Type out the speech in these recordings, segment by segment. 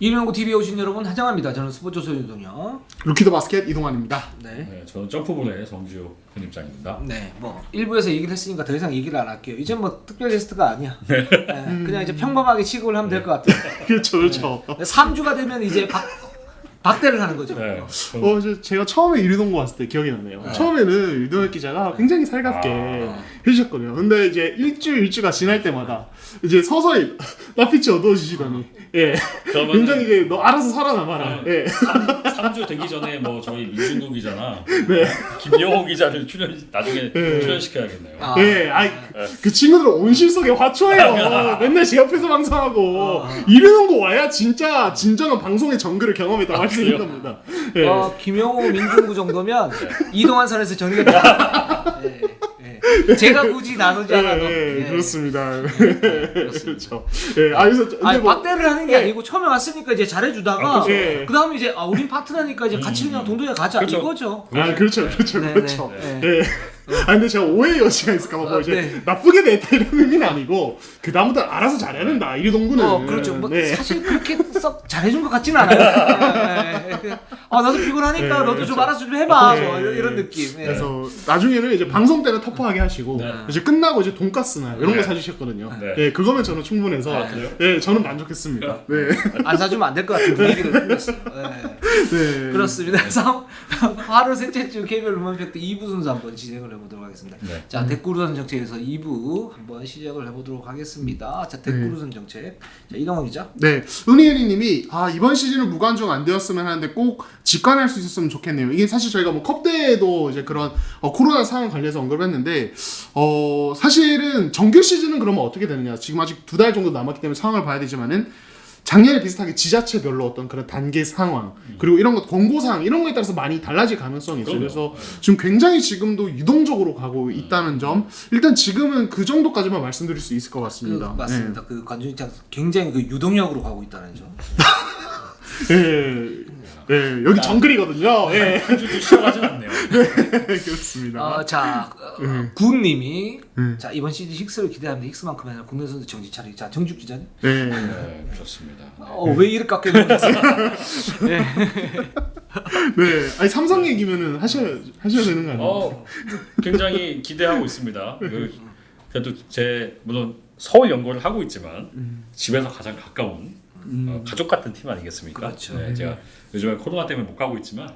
이민홍구 TV에 오신 여러분 환영합니다. 저는 스포츠조선 윤동혁. 루키더 바스켓 이동환입니다. 네. 네, 저는 점프볼의 정지호 편집장입니다. 네, 뭐 1부에서 얘기를 했으니까 더 이상 얘기를 안 할게요. 이제 뭐 특별 게스트가 아니야. 네, 그냥 이제 평범하게 취급을 하면 될 것 같아요. 그렇죠, 그렇죠. 네. 3주가 되면 이제 박대를 하는 거죠. 네, 제가 처음에 이르동고 왔을 때 기억이 나네요. 처음에는 이동혁 기자가 굉장히 살갑게 해주셨거든요. 근데 이제 일주가 지날 때마다 이제 서서히 낯빛이 어두워지시더니, 예. 굉장히 이제 너 알아서 살아남아라. 예. 3주 되기 전에 뭐 저희 민준구 기자나 김영호 기자를 나중에 출연시켜야겠네요. 예, 그 친구들은 온실 속의 화초예요. 맨날 제 옆에서 방송하고 이르동고 와야 진짜 진정한 방송의 정글을 경험했다 할 수 있는 겁니다. 예. 김영호 민중구 정도면 이동환 선에서 정리가 됩니다. 제가 굳이 나서지 않아도. 그렇습니다. 그렇습니다. 그렇죠. 예, 그래서 아니, 박대를 하는 게 아니고 처음에 왔으니까 이제 잘해주다가 예. 그 다음에 이제 우린 파트너니까 이제 같이 그냥 동동에 가자 그렇죠. 이거죠. 그렇죠. 네, 그렇죠. 네. 예. 근데 제가 오해의 여지가 있을까봐 뭐 이제 네. 나쁘게 됐다 이런 의미는 아니고 그 다음부터 알아서 잘해야 된다 이동구는. 그렇죠. 뭐 네. 사실 그렇게 썩 잘해준 것 같지는 않아요. 나도 피곤하니까 너도 좀 알아서 좀 해봐. 뭐 이런 느낌. 그래서 나중에는 이제 방송 때는 터프하게 하시고 네. 이제 끝나고 이제 돈가스나 이런 거 네. 사주셨거든요. 네. 예, 그거면 저는 충분해서 그래요? 예, 저는 만족했습니다. 네. 안 사주면 안 될 것 같은 분위기를 흘렸어요. 네. 그렇습니다. 그래서 하루 셋째 주 KBL 루먼팩트 2부 순서 한번 진행을 해보도록 하겠습니다. 네. 자, 댓글우선 정책에서 2부 한번 시작을 해보도록 하겠습니다. 자, 댓글우선 정책. 자, 이동환 기자. 네, 은희애리님이 이번 시즌은 무관중 안 되었으면 하는데 꼭 직관할 수 있었으면 좋겠네요. 이게 사실 저희가 뭐 컵대에도 이제 그런 코로나 상황 관련해서 언급했는데 사실은 정규 시즌은 그러면 어떻게 되느냐? 지금 아직 2달 정도 남았기 때문에 상황을 봐야 되지만은 작년에 비슷하게 지자체별로 어떤 그런 단계 상황 그리고 이런 것 권고사항 이런 거에 따라서 많이 달라질 가능성이 있어요. 그래서 지금 굉장히 지금도 유동적으로 가고 있다는 점 일단 지금은 그 정도까지만 말씀드릴 수 있을 것 같습니다. 맞습니다. 그 관중입장 굉장히 그 유동력으로 가고 있다는 점. 예, 여기 정글이거든요. 예. 한 주도 쉬어가진 않네요. 그렇습니다. 자, 구님이 자 이번 시즌 힉스를 기대하는데 힉스만큼 아니라 국내 선수 정지 차리. 자, 정juk 기자님. 네, 그렇습니다. 왜 이렇게 깎여 놓으셨어요? 네, 아니 삼성 얘기면은 하셔야 되는 거 아니에요? 굉장히 기대하고 있습니다. 그래도 물론 서울 연고를 하고 있지만 집에서 가장 가까운 가족 같은 팀 아니겠습니까? 그렇죠. 네, 제가 요즘에 코로나 때문에 못 가고 있지만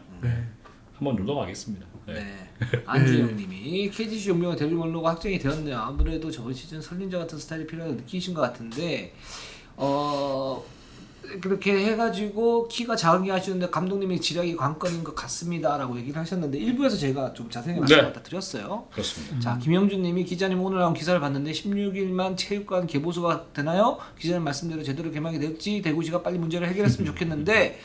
한번 놀러 가겠습니다. 네. 안주영님이 KGC 용병의 데뷔 번호가 확정이 되었네요. 아무래도 저번 시즌 설린저 같은 스타일이 필요하다고 느끼신 것 같은데 그렇게 해가지고 키가 작은 게 아쉬운데 감독님이 지략이 관건인 것 같습니다라고 얘기를 하셨는데 일부에서 제가 좀 자세히 말씀을 갖다 드렸어요. 그렇습니다. 자, 김영준님이 기자님 오늘 나온 기사를 봤는데 16일만 체육관 개보수가 되나요? 기자님 말씀대로 제대로 개막이 될지 대구시가 빨리 문제를 해결했으면 좋겠는데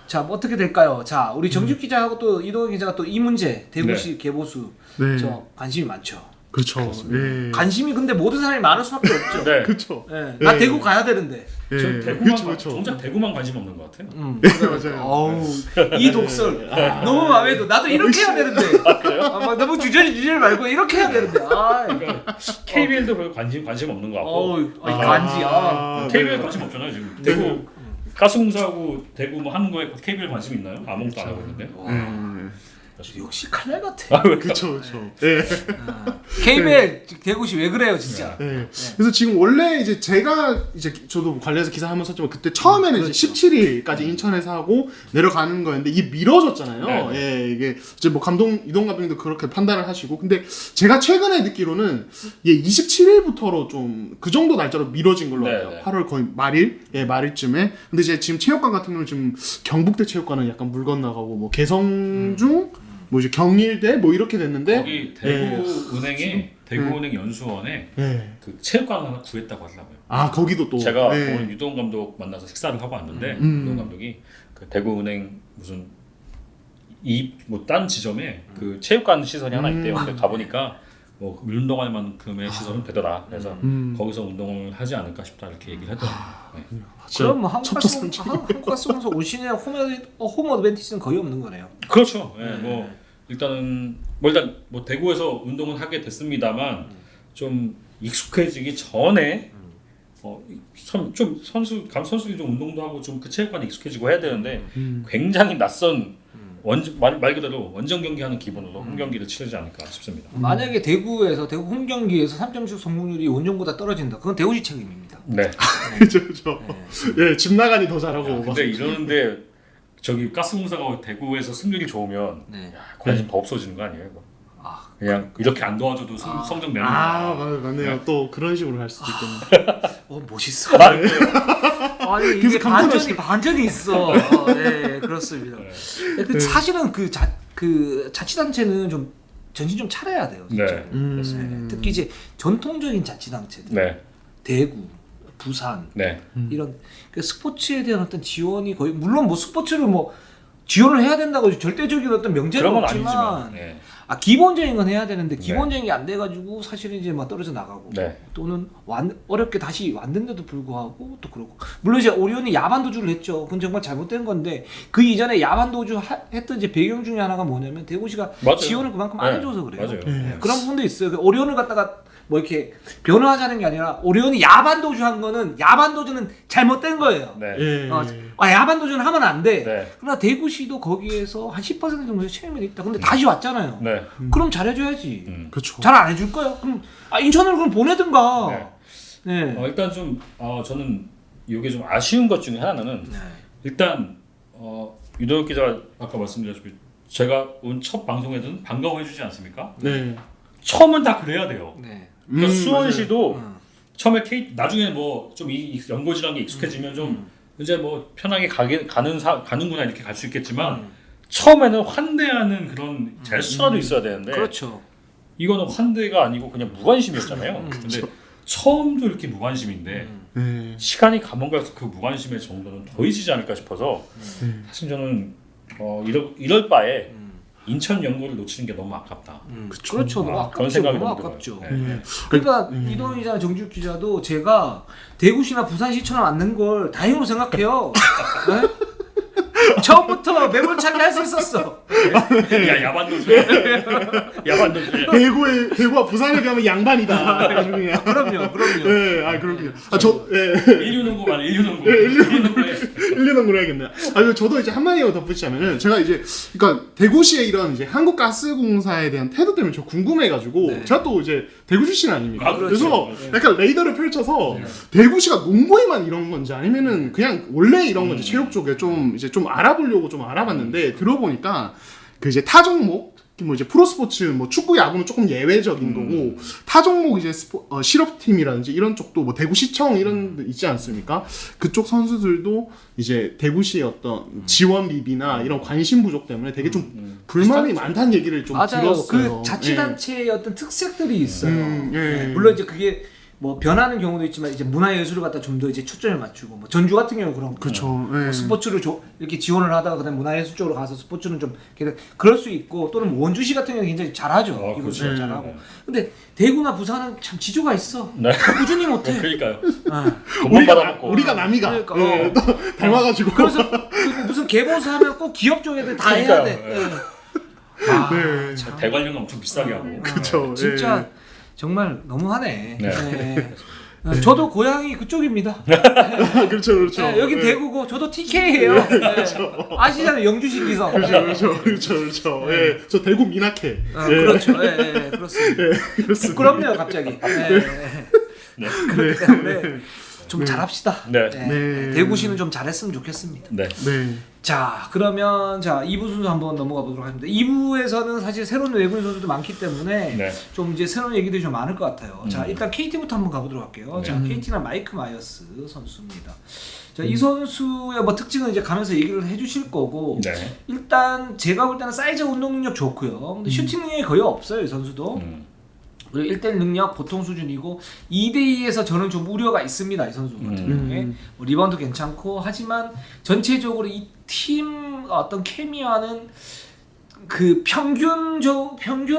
자, 뭐 어떻게 될까요? 자, 우리 정juk 기자하고 또 이동현 기자가 또 이 문제 대구시 개보수 저 관심이 많죠. 그렇죠. 예. 관심이 근데 모든 사람이 많을 수밖에 없죠. 네. 그렇죠. 나 대구 가야 되는데. 전 대구만 정작 대구만 관심 없는 것 같아요. 맞아요. 어우, 이 독설 너무 마음에 들어. 나도 이렇게 해야 되는데. 그래요? 막 너무 주저리 말고 이렇게 해야 되는데. 그러니까 KBL도 별로 관심 없는 것 같고. 간지. KBL 관심 없잖아요 지금. 대구 가스공사하고 대구 뭐 하는 거에 KBL 관심 있나요? 아무것도 안 하고 있는데. 역시 칼날 같아. 그렇죠. 예. KBL 대구시 왜 그래요 진짜. 그래서 지금 원래 이제 제가 이제 저도 관련해서 기사 한번 썼지만 그때 처음에는 이제 17일까지 인천에서 하고 내려가는 거였는데 이게 미뤄졌잖아요. 예, 이게 이제 뭐 이동 감독님도 그렇게 판단을 하시고 근데 제가 최근에 듣기로는 이게 27일부터로 좀 그 정도 날짜로 미뤄진 걸로 알아요. 8월 거의 말일쯤에. 근데 이제 지금 체육관 같은 경우는 지금 경북대 체육관은 약간 물 건너가고 뭐 개성중 뭐 이제 경일대 뭐 이렇게 됐는데 거기 대구은행에 대구은행 연수원에 그 체육관 하나 구했다고 하더라고요. 거기도 또 제가 오늘 유동 감독 만나서 식사를 하고 왔는데 유동 감독이 그 대구은행 무슨 뭐 딴 지점에 그 체육관 시설이 하나 있대요. 근데 가보니까 뭐 운동할만큼의 시설은 되더라. 그래서 거기서 운동을 하지 않을까 싶다 이렇게 얘기를 하더라고요. 그럼 뭐 한국가스공사 올 시즌에 홈 어드밴티지는 거의 없는 거네요. 그렇죠. 뭐 일단은 뭐 대구에서 운동을 하게 됐습니다만 좀 익숙해지기 전에 좀 선수들이 좀 운동도 하고 좀 그 체육관에 익숙해지고 해야 되는데 굉장히 낯선 말 그대로 원정 경기하는 기분으로 홈 경기를 치르지 않을까 싶습니다. 만약에 대구 홈 경기에서 3점슛 성공률이 원정보다 떨어진다. 그건 대구시 책임입니다. 네. 그렇죠. 예, 집 나가니 더 잘하고. 근데 이러는데 저기 가스공사가 대구에서 승률이 좋으면 네. 관심 더 없어지는 거 아니에요? 이거? 그냥 이렇게 안 도와줘도 성적 내는 맞네요. 네. 또 그런 식으로 할 수도 있겠네. 멋있어. 아니 이게 그래서 반전이 있어. 네, 그렇습니다. 그 사실은 그 자치단체는 좀 정신 좀 차려야 돼요. 진짜. 네. 네. 특히 이제 전통적인 자치단체들, 네. 대구, 부산 네. 이런 그 스포츠에 대한 어떤 지원이 거의 물론 뭐 스포츠를 뭐 지원을 해야 된다고 절대적인 어떤 명제는 그런 건 없지만 아니지만. 네. 기본적인 건 해야 되는데 기본적인 게 안 돼가지고 사실은 이제 막 떨어져 나가고 네. 또는 어렵게 다시 왔는데도 불구하고 또 그러고 물론 이제 오리온이 야반 도주를 했죠. 그건 정말 잘못된 건데 그 이전에 야반 도주 했던 이제 배경 중에 하나가 뭐냐면 대구시가 맞아요. 지원을 그만큼 안 네. 해줘서 그래요. 맞아요. 네. 그런 부분도 있어요. 오리온을 갖다가 뭐 이렇게 변호하자는 게 아니라 오리온이 야반 도주한 거는 야반 도주는 잘못된 거예요. 네. 예. 야반 도주는 하면 안 돼. 네. 그러나 대구시도 거기에서 한 10% 정도의 책임이 있다. 근데 다시 왔잖아요. 네. 그럼 잘해줘야지. 그렇죠. 잘 안 해줄 거야? 그럼 인천을 그럼 보내든가. 네. 일단 좀 저는 이게 좀 아쉬운 것 중에 하나는 네. 일단 유도혁 기자가 아까 말씀드렸다시피 제가 온 첫 방송에는 반가워해주지 않습니까? 네. 처음은 다 그래야 돼요. 네. 그러니까 수원시도 맞아요. 처음에 나중에 뭐 좀 이 연고지라는 게 익숙해지면 좀 이제 뭐 편하게 가는구나 이렇게 갈 수 있겠지만 처음에는 환대하는 그런 제스처라도 있어야 되는데 그렇죠. 이거는 환대가 아니고 그냥 무관심이었잖아요. 근데 처음도 이렇게 무관심인데 네. 시간이 가면 갈수록 그 무관심의 정도는 더해지지 않을까 싶어서 사실 저는 이럴 바에 인천 연고를 놓치는 게 너무 아깝다. 그렇죠. 너무 그런 아깝죠. 생각이 너무 너무 아깝죠. 들어요. 네. 그러니까 이동희 기자, 정주욱 기자도 제가 대구시나 부산시처럼 않는 걸 다행으로 생각해요. 네? 처음부터 매몰차게 할 수 있었어. 야 야반도주야. 야반도주야. 대구와 부산에 비하면 양반이다. 그럼요. 네, 그럼요. 인류농구만 인류농구. 일리농구를 해야겠네요. 그리고 저도 이제 한마디로 덧붙이자면은 제가 이제 그러니까 대구시의 이런 이제 한국가스공사에 대한 태도 때문에 저 궁금해가지고 제가 또 이제 대구 출신 아닙니까? 그렇죠. 그래서 약간 레이더를 펼쳐서 대구시가 농구에만 이런 건지 아니면은 그냥 원래 이런 건지 체육 쪽에 좀 알아보려고 좀 알아봤는데 들어보니까 그 이제 타 종목 뭐 이제 프로스포츠 뭐 축구 야구는 조금 예외적인 거고 타 종목 이제 실업팀이라든지 이런 쪽도 뭐 대구시청 이런 데 있지 않습니까? 그쪽 선수들도 이제 대구시의 어떤 지원비비나 이런 관심 부족 때문에 되게 좀 불만이 많다는 얘기를 좀 맞아요. 들었어요. 그 자치단체의 어떤 특색들이 있어요. 예. 네. 물론 이제 그게 뭐 변하는 경우도 있지만 이제 문화예술을 갖다 좀 더 이제 초점을 맞추고 뭐 전주 같은 경우 그런 거. 그렇죠. 뭐 스포츠를 이렇게 지원을 하다가 그다음 문화예술 쪽으로 가서 스포츠는 좀 그럴 수 있고 또는 뭐 원주시 같은 경우는 굉장히 잘하죠. 기본적으로 그렇죠. 잘하고. 근데 대구나 부산은 참 지조가 있어. 네. 꾸준히 못해. 그러니까요. 아. 돈만 받아먹고. 우리가 남이가 그러니까, 또 닮아가지고 그래서 그 무슨 개보수 하면 꼭 기업 쪽 애들 다 해야 돼. 그러니까요. 네. 네. 대관료는 엄청 비싸게 하고. 그쵸. 진짜 정말 너무하네. 네. 네. 저도 고향이 그쪽입니다. 그렇죠. 네, 여기 대구고 저도 TK예요. 네. 아시잖아요, 영주시 기성. 그렇죠. 예, 저 대구 미나케. 그렇죠. 예, 그렇습니다. 부끄럽네요, 갑자기. 그렇기 때문에 좀 잘합시다. 네. 네. 대구시는 좀 잘했으면 좋겠습니다. 네. 자, 그러면 2부 순서 한번 넘어가 보도록 하겠습니다. 2부에서는 사실 새로운 외국인 선수도 많기 때문에 네. 좀 이제 새로운 얘기들이 좀 많을 것 같아요. 자, 일단 KT부터 한번 가보도록 할게요. 자, KT는 마이크 마이어스 선수입니다. 자, 이 선수의 뭐 특징은 이제 가면서 얘기를 해주실 거고, 네. 일단 제가 볼 때는 사이즈 운동 능력 좋고요. 근데 슈팅 능력이 거의 없어요, 이 선수도. 그리고 1대1 능력 보통 수준이고 2대2에서 저는 좀 우려가 있습니다. 이 선수 같은 경우에 뭐 리바운드 괜찮고 하지만 전체적으로 이 팀 어떤 케미와는 그 평균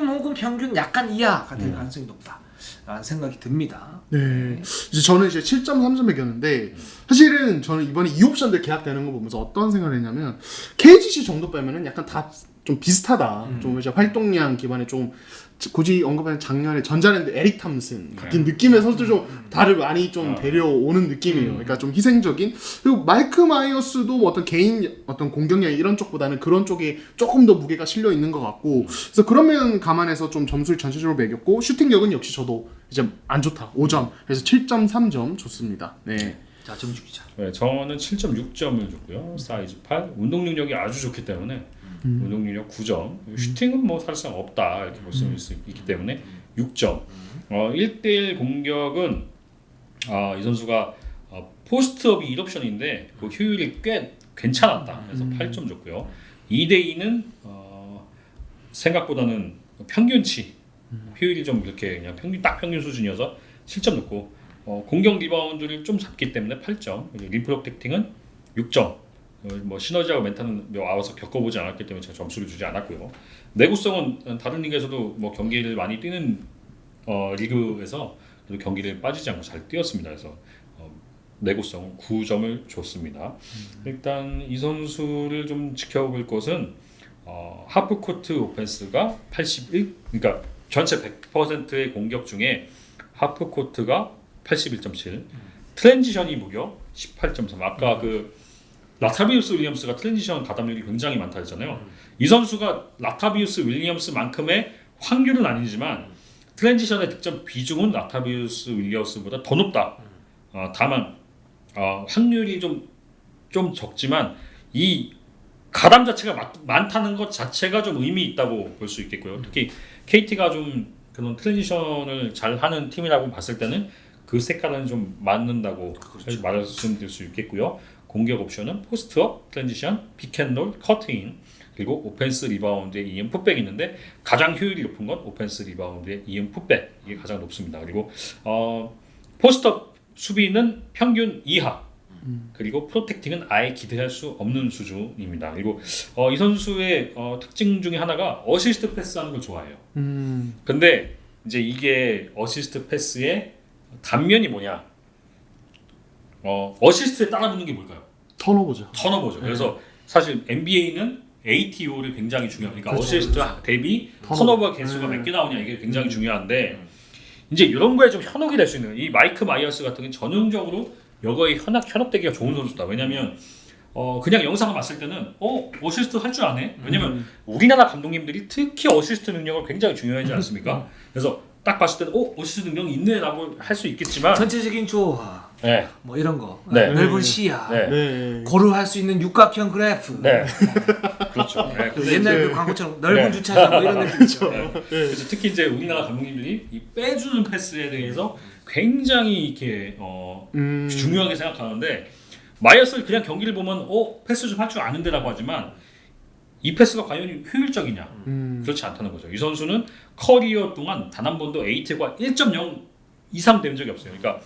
혹은 평균 약간 이하가 될 가능성이 높다. 라는 생각이 듭니다. 네. 이제 저는 이제 7.3점 매겼는데 사실은 저는 이번에 2옵션들 계약되는 거 보면서 어떤 생각을 했냐면 KGC 정도 빼면은 약간 다 좀 비슷하다. 좀 이제 활동량 기반에 좀 굳이 언급한 작년에 전자랜드 에릭 탐슨 같은 느낌의 선수들 좀 다들 많이 좀 데려오는 느낌이에요. 그러니까 좀 희생적인. 그리고 마이크 마이어스도 어떤 개인 어떤 공격력 이런 쪽보다는 그런 쪽에 조금 더 무게가 실려 있는 것 같고. 그래서 그런 면 감안해서 좀 점수를 전체적으로 매겼고 슈팅력은 역시 저도 이제 안 좋다. 5점. 그래서 7.3점 좋습니다. 네. 자, 정주 기자. 네, 저는 7.6점을 줬고요. 사이즈 8. 운동 능력이 아주 좋기 때문에 운동 능력 9점. 슈팅은 뭐 사실상 없다 이렇게 볼 수 있기 때문에 6점. 1대1 공격은 이 선수가 포스트업이 1옵션인데 그 효율이 꽤 괜찮았다. 그래서 8점 줬고요. 2대2는 생각보다는 평균치 효율이 좀 이렇게 그냥 평균 수준이어서 7점 줬고 공격 리바운드를 좀 잡기 때문에 8점. 리프로텍팅은 6점. 뭐 시너지하고 멘탈은 와서 겪어보지 않았기 때문에 제가 점수를 주지 않았고요. 내구성은 다른 리그에서도 뭐 경기를 많이 뛰는 리그에서 경기를 빠지지 않고 잘 뛰었습니다. 그래서 내구성은 9점을 줬습니다. 일단 이 선수를 좀 지켜볼 것은 하프코트 오펜스가 81, 그러니까 전체 100%의 공격 중에 하프코트가 81.7, 트랜지션이 무려 18.3. 아까 그 라타비우스 윌리엄스가 트랜지션 가담률이 굉장히 많다 했잖아요. 이 선수가 라타비우스 윌리엄스만큼의 확률은 아니지만 트랜지션의 득점 비중은 라타비우스 윌리엄스보다 더 높다. 다만 확률이 좀 적지만 이 가담 자체가 많다는 것 자체가 좀 의미 있다고 볼 수 있겠고요. 특히 KT가 좀 그런 트랜지션을 잘 하는 팀이라고 봤을 때는 그 색깔은 좀 맞는다고 말씀드릴 수 있겠고요. 공격 옵션은 포스트업, 트랜지션, 픽앤롤, 커트인, 그리고 오펜스 리바운드에 EM 풋백이 있는데 가장 효율이 높은 건 오펜스 리바운드에 EM 풋백, 이게 가장 높습니다. 그리고 포스트업 수비는 평균 이하, 그리고 프로텍팅은 아예 기대할 수 없는 수준입니다. 그리고 이 선수의 특징 중에 하나가 어시스트 패스하는 걸 좋아해요. 근데 이제 이게 어시스트 패스의 단면이 뭐냐? 어시스트에 따라붙는 게 뭘까요? 턴오버죠. 턴오버죠. 그래서 사실 NBA는 ATO를 굉장히 중요하니까 그렇죠, 어시스트 대비 턴오버 개수가 몇 개 나오냐 이게 굉장히 중요한데 이제 이런 거에 좀 현혹이 될 수 있는 이 마이크 마이어스 같은 경우는 전형적으로 여거에 현혹되기가 좋은 선수다. 왜냐면 그냥 영상을 봤을 때는 어시스트 할 줄 아네. 왜냐면 우리나라 감독님들이 특히 어시스트 능력을 굉장히 중요하지 않습니까? 그래서 딱 봤을 때는 어시스트 능력이 있네라고 할 수 있겠지만 전체적인 조화, 네. 뭐 이런 거, 네. 넓은 시야, 네. 네. 고루할 수 있는 육각형 그래프, 네. 그렇죠. 네. 그 옛날 그 광고처럼 넓은 네. 주차장 뭐 이런 느낌이죠. 네. 그래서 특히 이제 우리나라 감독님들이 이 빼주는 패스에 대해서 굉장히 이렇게 중요하게 생각하는데 마이어스를 그냥 경기를 보면 패스 좀 할 줄 아는데라고 하지만 이 패스가 과연 효율적이냐? 그렇지 않다는 거죠. 이 선수는 커리어 동안 단 한 번도 에이트가 1.0 이상 된 적이 없어요. 그러니까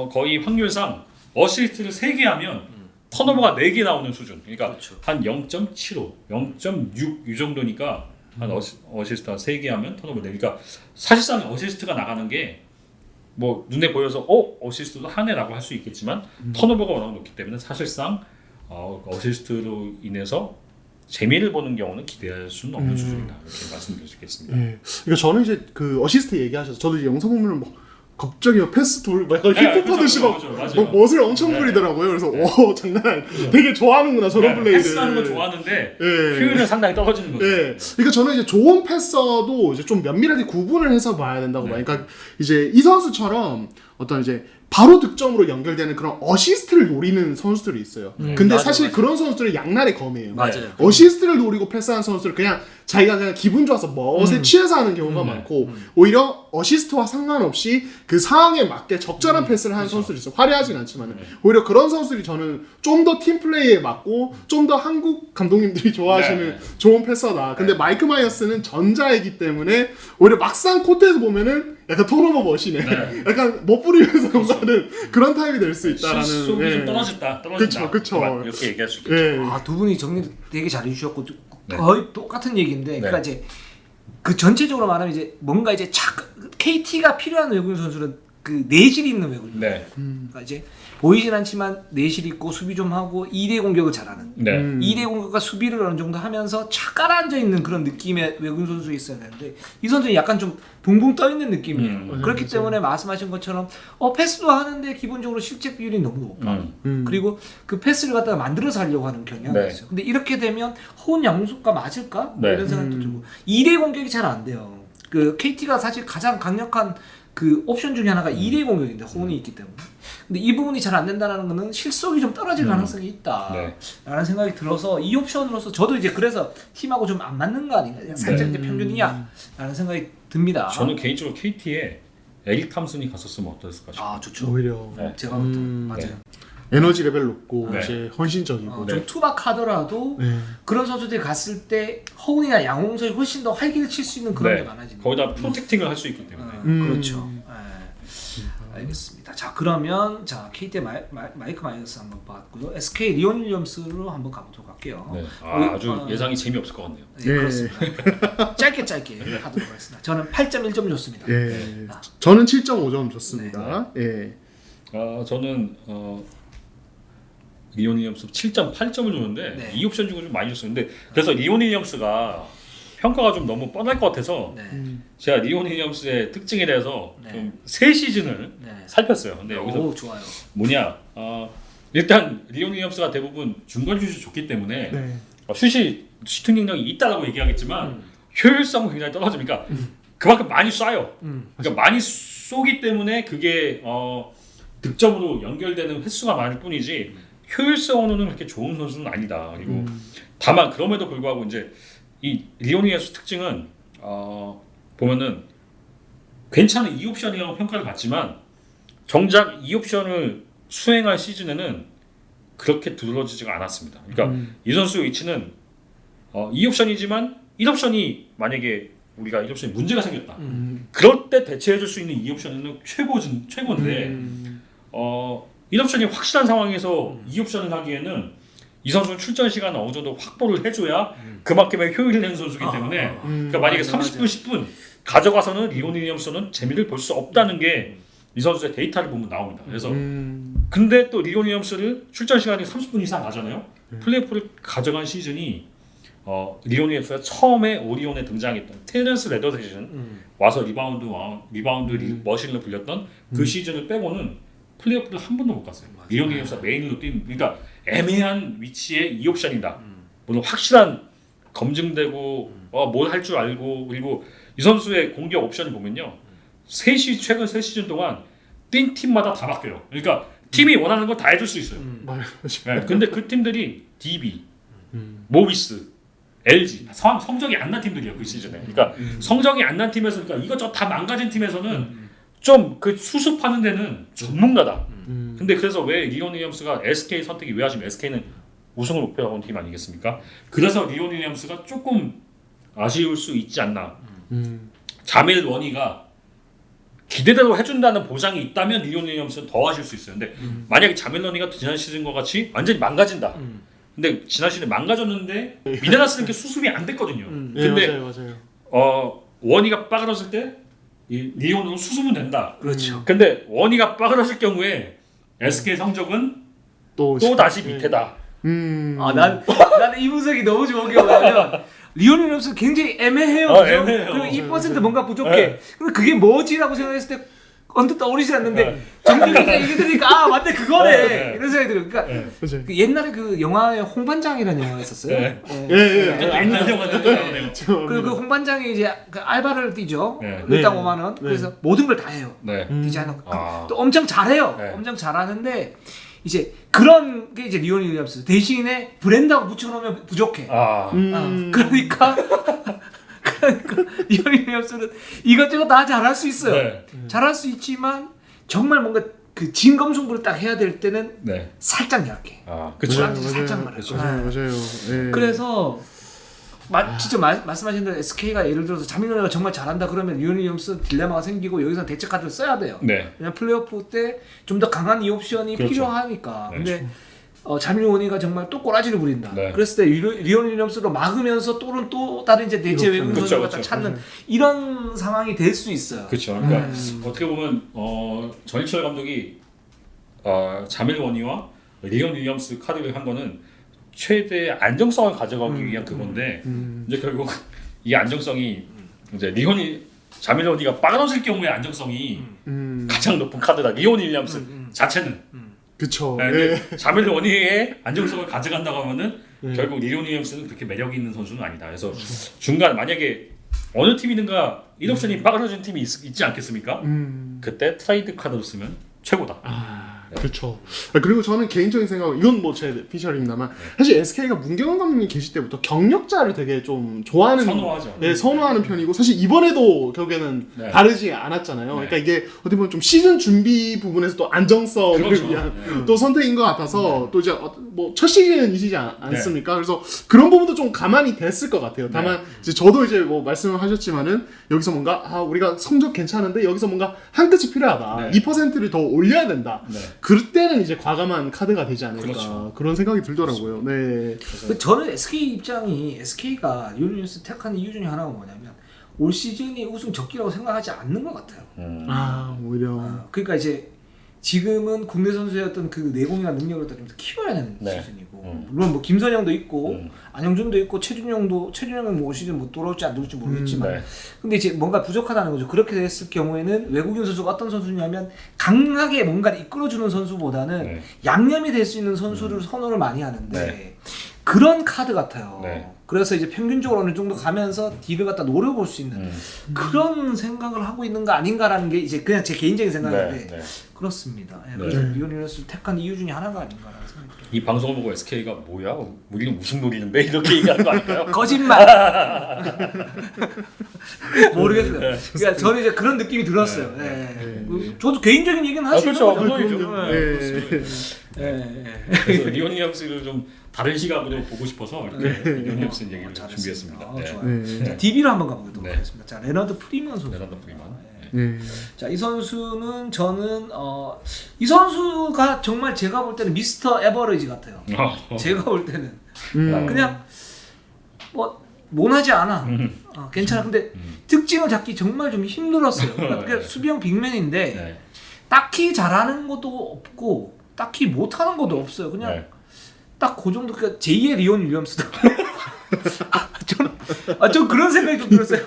거의 확률상 어시스트를 3개 하면 턴오버가 4개 나오는 수준. 그러니까 그렇죠. 한 0.75, 0.6 이 정도니까 한 어시스트 한 3개 하면 턴오버 4개. 그러니까 사실상 어시스트가 나가는 게 뭐 눈에 보여서 어시스트도 하네라고 할 수 있겠지만 턴오버가 워낙 높기 때문에 사실상 어시스트로 인해서 재미를 보는 경우는 기대할 수는 없는 수준이다. 이렇게 말씀드릴 수 있겠습니다. 네. 그러니까 저는 이제 그 어시스트 얘기하셔서 저도 이제 영상 보면 막 갑자기 패스 돌, 막 힙합하듯이 막 멋을 엄청 부리더라고요. 그래서 장난 아니야. 되게 좋아하는구나 저런 플레이를. 패스하는 건 좋아하는데 효율은 상당히 떨어지는 거죠. 네. 그러니까 저는 이제 좋은 패서도 이제 좀 면밀하게 구분을 해서 봐야 된다고 봐요. 그러니까 이제 이 선수처럼 어떤 이제 바로 득점으로 연결되는 그런 어시스트를 노리는 선수들이 있어요. 근데 맞아, 사실 맞아. 그런 선수들은 양날의 검이에요. 맞아요. 어시스트를 노리고 패스하는 선수들 그냥 자기가 그냥 기분 좋아서 멋에 취해서 하는 경우가 많고 오히려 어시스트와 상관없이 그 상황에 맞게 적절한 패스를 하는 선수들이 있어요. 화려하진 않지만 오히려 그런 선수들이 저는 좀 더 팀플레이에 맞고 좀 더 한국 감독님들이 좋아하시는 좋은 패서다. 근데 마이크 마이어스는 전자이기 때문에 오히려 막상 코트에서 보면은 약간 턴오버 머신에 약간 못 부리면서 공부하는 그런 타입이 될 수 있다라는. 실속이 좀 떨어진다. 그쵸. 이렇게 얘기할 수 있겠죠. 네. 두 분이 정리 되게 잘해주셨고 거의 똑같은 얘기인데, 그러니까 이제 그 전체적으로 말하면 이제 뭔가 이제 KT가 필요한 외국인 선수는 그 내실이 있는 외국인. 네. 그러니까 이제 보이진 않지만 내실 있고 수비 좀 하고 2대 공격을 잘하는. 네. 2대 공격과 수비를 어느 정도 하면서 착 깔아앉아 있는 그런 느낌의 외국인 선수가 있어야 되는데 이 선수는 약간 좀 붕붕 떠 있는 느낌이에요. 그렇기 때문에 말씀하신 것처럼 패스도 하는데 기본적으로 실책 비율이 너무 높아. 그리고 그 패스를 갖다가 만들어서 하려고 하는 경향이 네. 있어요. 근데 이렇게 되면 호은 양수가 맞을까? 뭐 네. 이런 생각도 들고 2대 공격이 잘 안 돼요. 그 KT가 사실 가장 강력한 그 옵션 중에 하나가 2대 공격인데 호은이 있기 때문에. 근데 이 부분이 잘 안 된다는 거는 실속이 좀 떨어질 가능성이 있다. 네. 라는 생각이 들어서 이 옵션으로서 저도 이제 그래서 팀하고 좀 안 맞는 거 아닌가 살짝 이제 평균이야 라는 생각이 듭니다. 저는 개인적으로 KT에 에릭 탐슨이 갔었으면 어땠을까 싶어요. 아 좋죠. 오히려 네. 제가 맞아요. 에너지 레벨 높고 네. 이제 헌신적이고. 좀 투박하더라도 네. 그런 선수들이 갔을 때 허훈이나 양홍석이 훨씬 더 활기를 칠 수 있는 그런 게 네. 많아집니다. 거기다 프로텍팅을 할 수 있기 때문에. 그렇죠. 알겠습니다. 자 그러면 자 KT의 마이크 마이너스 한번 봤고요. SK 리온 윌리엄스로 한번 가보도록 할게요. 네. 우리, 아주 예상이 재미없을 것 같네요. 네, 그렇습니다. 짧게 하도록 하겠습니다. 저는 8.1점 줬습니다. 예. 저는 7.5점 줬습니다. 예. 저는 리온 윌리엄스 7.8점을 줬는데 네. 이 옵션 중에 좀 많이 줬었는데 그래서 리온 윌리엄스가 평가가 좀 너무 뻔할 것 같아서 네. 제가 리온 윌리엄스의 특징에 대해서 네. 좀 세 시즌을 네. 살폈어요. 근데 여기서 오 좋아요. 뭐냐? 일단 리온 윌리엄스가 대부분 중간 슛이 좋기 때문에 네. 슈팅 능력이 있다라고 얘기하겠지만 효율성은 굉장히 떨어집니까? 그만큼 많이 쏴요. 그러니까 많이 쏘기 때문에 그게 득점으로 연결되는 횟수가 많을 뿐이지 효율성으로는 그렇게 좋은 선수는 아니다. 그리고 다만 그럼에도 불구하고 이제 이 리온 윌리엄스 특징은 보면은 괜찮은 2옵션이라고 평가를 받지만 정작 2옵션을 수행할 시즌에는 그렇게 두드러지지가 않았습니다. 그러니까 이 선수의 위치는 2옵션이지만 1옵션이 만약에 우리가 1옵션이 문제가 생겼다. 그럴 때 대체해줄 수 있는 2옵션은 최고인데 1옵션이 확실한 상황에서 2옵션을 하기에는 이 선수는 출전 시간을 어느 정도 확보를 해줘야 그만큼의 효율을 내는 선수이기 때문에 그러니까 만약에 30분, 10분 가져가서는 리온 윌리엄스는 재미를 볼 수 없다는 게 이 선수의 데이터를 보면 나옵니다. 그래서 근데 또 리온 윌리엄스를 출전 시간이 30분 이상 가잖아요. 플레이오프를 가져간 시즌이 리온 윌리엄스가 처음에 오리온에 등장했던 테렌스 레더셋은 와서 리바운드 머신으로 불렸던 그 시즌을 빼고는 플레이오프를 한 번도 못 갔어요. 리온 윌리엄스가 메인으로 뛴 그러니까 애매한 위치의 2옵션이다. 물론 확실한 검증되고 뭘 할 줄 알고 그리고 이 선수의 공격 옵션을 보면요. 최근 3시즌 동안 뛴 팀마다 다 바뀌어요. 그러니까 팀이 원하는 거 다 해줄 수 있어요. 네, 근데 그 팀들이 DB, 모비스, LG 성적이 안 난 팀들이에요 그 시즌에. 그러니까 성적이 안 난 팀에서 그러니까 이것저것 다 망가진 팀에서는 좀 그 수습하는 데는 전문가다. 근데 그래서 왜 리온 윌리엄스가 SK 선택이 왜 하시면 SK는 우승을 목표로 하는 팀 아니겠습니까? 그래서 리온 윌리엄스가 조금 아쉬울 수 있지 않나. 자멜 워니가 기대대로 해준다는 보장이 있다면 리온 윌리엄스는 더 하실 수 있어요. 근데 만약에 자멜 워니가 지난 시즌과 같이 완전히 망가진다. 근데 지난 시즌에 망가졌는데 미네라스는 이렇게 수습이 안 됐거든요. 근데 맞아요. 원이가 빠그러질 때 리온으로 수습은 된다. 그렇죠. 근데 원이가 빠그러질 경우에 SK 성적은 또 다시 밑에다. 나는 이 분석이 너무 좋은 게 뭐냐면 리온 윌리엄스 굉장히 애매해요. 애매해요. 그리고 2% 뭔가 부족해. 그리고 그게 뭐지라고 생각했을 때 언뜻 떠오르지 않는데 정규리가 얘기 들으니까 맞네 그거네 이런 생각이 들어요. 그러니까 그 옛날에 그 영화에 홍반장이라는 영화가 있었어요. 옛날 영화인데 그 홍반장이 이제 그 알바를 뛰죠. 네. 일당 5만 원. 그래서 모든 걸 다 해요. 디자이너 또 엄청 잘해요. 엄청 잘하는데 이제 그런 게 이제 리온 윌리엄스 대신에 브랜드하고 붙여놓으면 부족해. 그러니까 리온 윌리엄스는 이것저것 다 잘할 수 있어요. 잘할 수 있지만 정말 뭔가 그 진검승부를 딱 해야 될 때는 살짝 약해. 그렇죠. 살짝 말해요. 맞아요. 예. 그래서 진짜 말씀하신 대로 SK가 예를 들어서 자민호가 정말 잘한다 그러면 리온 윌리엄스 딜레마가 생기고 여기서 대체 카드를 써야 돼요. 왜냐면 플레이오프 때 좀 더 강한 이 옵션이 필요하니까. 근데 자밀 원이가 정말 또 꼬라지를 부린다. 네. 그랬을 때 리온 윌리엄스로 막으면서 또 다른 이제 대체 외국 그렇죠, 선수가 그렇죠. 찾는 이런 상황이 될 수 있어요. 그렇죠. 그러니까 어떻게 보면 전희철 감독이 자밀 원이와 리온 윌리엄스 카드를 한 거는 최대 안정성을 가져가기 위한 그건데 이제 결국 이 안정성이 이제 자밀 원이가 빠져질 경우의 안정성이 가장 높은 카드다. 리온 윌리엄스 자체는. 그쵸. 네, 예. 근데 자밀 원이의 안정성을 가져간다고 하면은 결국 리온 윌리엄스는 그렇게 매력이 있는 선수는 아니다. 그래서 중간 만약에 어느 팀이든가 1옵션이 빠져진 팀이 있지 않겠습니까? 그때 트레이드 카드로 쓰면 최고다. 그렇죠. 그리고 저는 개인적인 생각, 이건 뭐 제 피셜입니다만 사실 SK가 문경원 감독님 계실 때부터 경력자를 되게 좀 좋아하는, 선호하죠. 네, 선호하는 편이고 사실 이번에도 결국에는 네. 다르지 않았잖아요. 네. 그러니까 이게 어떻게 보면 좀 시즌 준비 부분에서 또 안정성을 그렇죠. 위한 또 선택인 것 같아서 또 이제 뭐 첫 시즌이시지 않습니까? 그래서 그런 부분도 좀 가만히 됐을 것 같아요. 다만 이제 저도 이제 뭐 말씀을 하셨지만은 여기서 뭔가 우리가 성적 괜찮은데 여기서 뭔가 한 끗이 필요하다. 네. 2%를 더 올려야 된다. 네. 그때는 이제 과감한 카드가 되지 않을까. 그렇죠. 그런 생각이 들더라고요. 네. 저는 SK 입장이 SK가 리온 윌리엄스 택한 이유 중에 하나가 뭐냐면 올 시즌이 우승 적기라고 생각하지 않는 것 같아요. 오히려. 그러니까 이제 지금은 국내 선수의 어떤 그 내공이나 능력을 좀 더 키워야 되는 네. 시즌이고 물론 뭐 김선영도 있고 안영준도 있고 최준영은 뭐 올 시즌 뭐 돌아올지 안 돌아올지 모르겠지만 네. 근데 이제 뭔가 부족하다는 거죠. 그렇게 됐을 경우에는 외국인 선수가 어떤 선수냐면 강하게 뭔가를 이끌어주는 선수보다는 네. 양념이 될 수 있는 선수를 선호를 많이 하는데 네. 그런 카드 같아요. 네. 그래서 이제 평균적으로 어느 정도 가면서 딜을 갖다 노려볼 수 있는 그런 생각을 하고 있는 거 아닌가라는 게 이제 그냥 제 개인적인 생각인데 네. 그렇습니다. 예, 네. 그래서 리온 윌리엄스를 택한 이유 중에 하나가 아닌가라는 생각이 들어요. 이 방송을 보고 SK가 뭐야? 우리는 무슨 노리는데 이렇게 얘기하는 거 아닐까요? 거짓말. 모르겠어요. 그러니까 저는 이제 그런 느낌이 들었어요. 예. 저도 개인적인 얘기는 할 수 있는 그렇죠. 거죠. 그거죠. 예. 그래서 리온 윌리엄스를 좀 다른 시각으로 보고 싶어서 이렇게 리온 윌리엄스 얘기를 준비했습니다. 네. 좋아요. 네. 자, DB로 한번 가보도록 네. 하겠습니다. 자, 레너드 프리먼 선수. 레나드 프리만. 네. 자, 이 선수는 저는 이 선수가 정말 제가 볼 때는 미스터 에버리지 같아요. 제가 볼 때는 그냥 뭐 모나지 않아. 괜찮아. 근데 특징을 잡기 정말 좀 힘들었어요. 그러니까 수비형 빅맨인데 네. 딱히 잘하는 것도 없고 딱히 못하는 것도 없어요. 그냥 네. 딱 그 정도. 그러니까 제2의 리온 윌리엄스다. 전 그런 생각이 좀 들었어요.